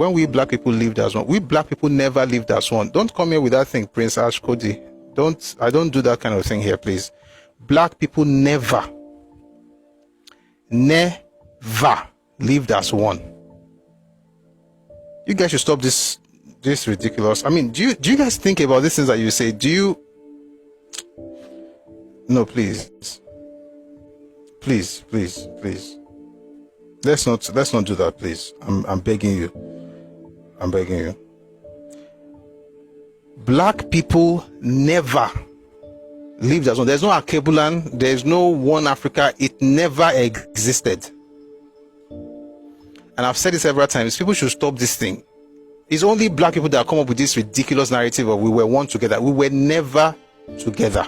When we black people lived as one, we black people never lived as one. Don't come here with that thing, Prince Ash Cody. I don't do that kind of thing here, please. Black people never lived as one. You guys should stop this ridiculous. I mean, do you guys think about these things that you say? No, please. Please. Let's not do that, please. I'm begging you. Black people never lived as one. There's no Akebulan, there's no one Africa. It never existed. And I've said it several times, people should stop this thing. It's only black people that come up with this ridiculous narrative of we were one together. We were never together.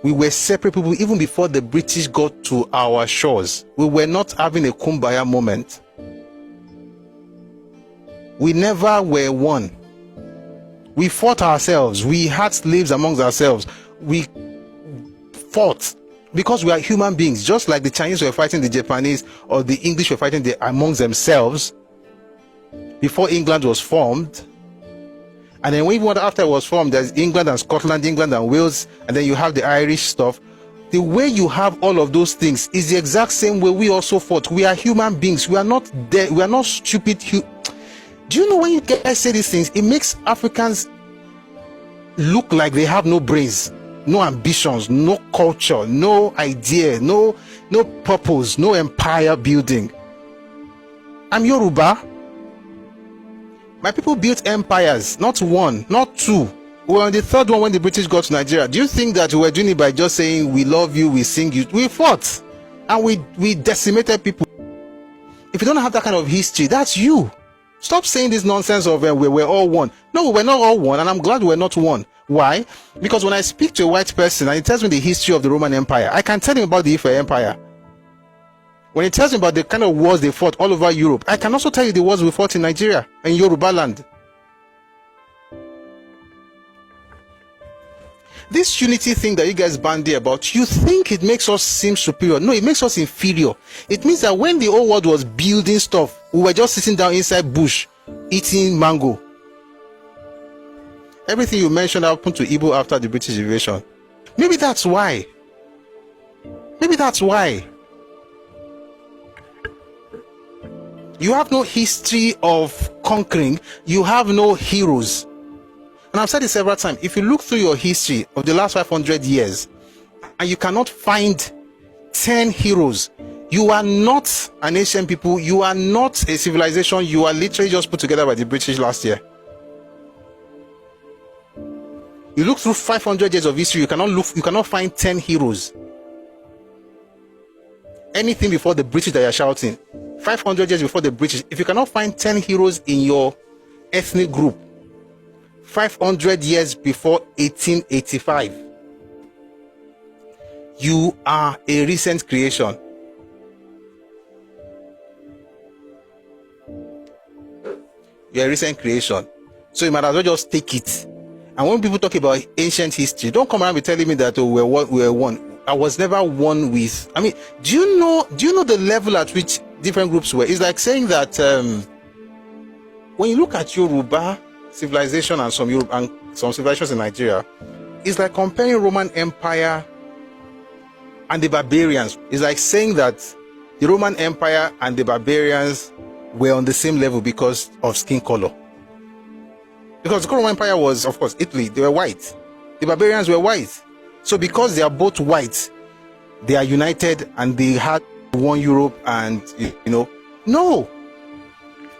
We were separate people even before the British got to our shores. We were not having a kumbaya moment. We never were one. We fought ourselves. We had slaves amongst ourselves. We fought because we are human beings, just like the Chinese were fighting the Japanese or the English were fighting amongst themselves before England was formed. And then even after it was formed, there's England and Scotland, England and Wales, and then you have the Irish stuff. The way you have all of those things is the exact same way we also fought. We are human beings. We are not dead. We are not stupid. Do you know when you guys say these things, it makes Africans look like they have no brains, no ambitions, no culture, no idea, no purpose, no empire building. I'm Yoruba. My people built empires, not one, not two. We were on the third one when the British got to Nigeria. Do you think that we were doing it by just saying we love you, we sing you? We fought and we decimated people. If you don't have that kind of history, that's you. Stop saying this nonsense of we were all one. No, we were not all one, and I'm glad we were not one. Why? Because when I speak to a white person and he tells me the history of the Roman Empire, I can tell him about the Ife Empire. When he tells me about the kind of wars they fought all over Europe, I can also tell you the wars we fought in Nigeria and Yoruba land. This unity thing that you guys bandy about, you think it makes us seem superior. No, it makes us inferior. It means that when the whole world was building stuff, we were just sitting down inside bush, eating mango. Everything you mentioned happened to Igbo after the British invasion. Maybe that's why. You have no history of conquering. You have no heroes. And I've said it several times. If you look through your history of the last 500 years and you cannot find 10 heroes, you are not an Asian people. You are not a civilization. You are literally just put together by the British last year. You look through 500 years of history, you cannot find 10 heroes. Anything before the British that you're shouting, 500 years before the British, if you cannot find 10 heroes in your ethnic group, 500 years before 1885, you are a recent creation. You're a recent creation. So you might as well just take it. And when people talk about ancient history, don't come around and telling me that we were one. I was never one with. I mean, do you know the level at which different groups were? It's like saying that when you look at Yoruba civilization and some civilizations in Nigeria, it's like comparing Roman Empire and the barbarians. It's like saying that the Roman Empire and the barbarians were on the same level because of skin color. Because the Roman Empire was, of course, Italy. They were white. The barbarians were white. So because they are both white, they are united and they had one Europe and, no.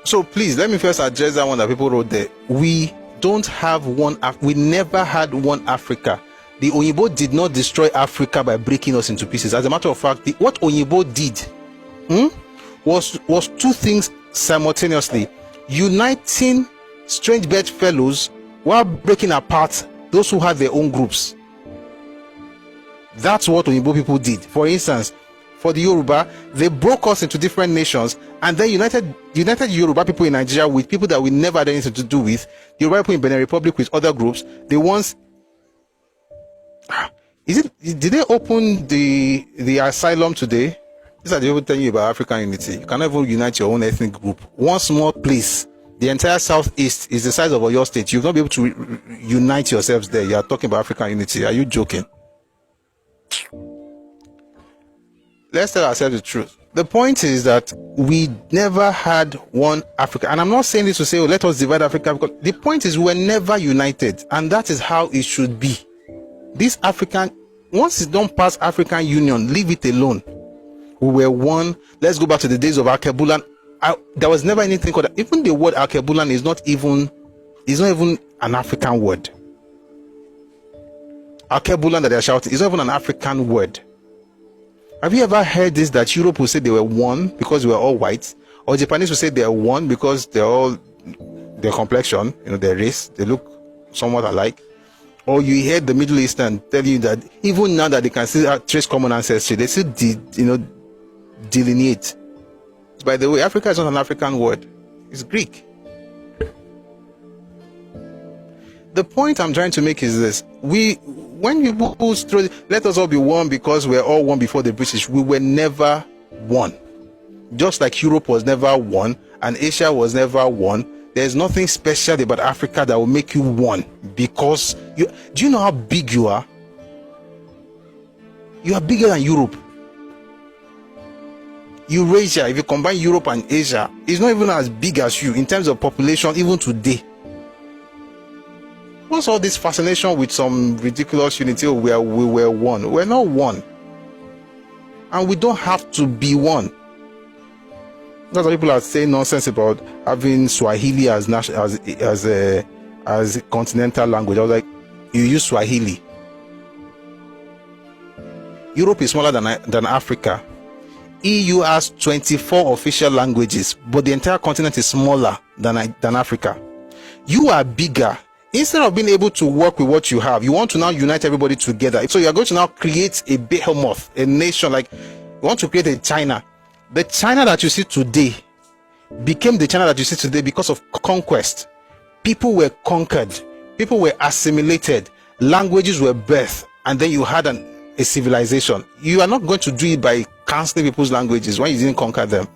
So please, let me first address that one that people wrote there. We don't have one, we never had one Africa. The Oyibo did not destroy Africa by breaking us into pieces. As a matter of fact, what Oyibo did was two things simultaneously. Uniting strange bedfellows while breaking apart those who had their own groups. That's what Oyibo people did. For instance, for the Yoruba, they broke us into different nations and then united Yoruba people in Nigeria with people that we never had anything to do with. The Yoruba people in Benin Republic with other groups. They once, did they open the asylum today? These are the people telling you about African unity. You cannot even unite your own ethnic group. One small place, the entire southeast is the size of your state. You'll not be able to unite yourselves there. You are talking about African unity. Are you joking? Let's tell ourselves the truth. The point is that we never had one Africa. And I'm not saying this to say, oh, let us divide Africa. Because the point is we were never united. And that is how it should be. This African, once it's done past African Union, leave it alone. We were one. Let's go back to the days of Alkebulan. There was never anything called that. Even the word Alkebulan is not even an African word. Alkebulan that they're shouting is not even an African word. Have you ever heard this, that Europe will say they were one because we were all white, or Japanese will say they are one because they're all their complexion, their race, they look somewhat alike? Or you hear the Middle Eastern tell you that even now that they can still trace common ancestry, they still delineate. By the way, Africa is not an African word, it's Greek. The point I'm trying to make is this: when people throw, let us all be one because we're all one before the British, we were never one. Just like Europe was never one and Asia was never one, there's nothing special about Africa that will make you one. Because do you know how big you are? You are bigger than Europe. Eurasia, if you combine Europe and Asia, is not even as big as you in terms of population, even today. What's all this fascination with some ridiculous unity where we were one? We're not one. And we don't have to be one. That's why people are saying nonsense about having Swahili as a continental language. I was like, you use Swahili. Europe is smaller than Africa. EU has 24 official languages, but the entire continent is smaller than Africa. You are bigger. Instead of being able to work with what you have, you want to now unite everybody together. So you are going to now create a behemoth, a nation. Like, you want to create a China. The China that you see today became the China that you see today because of conquest. People were conquered. People were assimilated. Languages were birthed. And then you had a civilization. You are not going to do it by canceling people's languages when you didn't conquer them.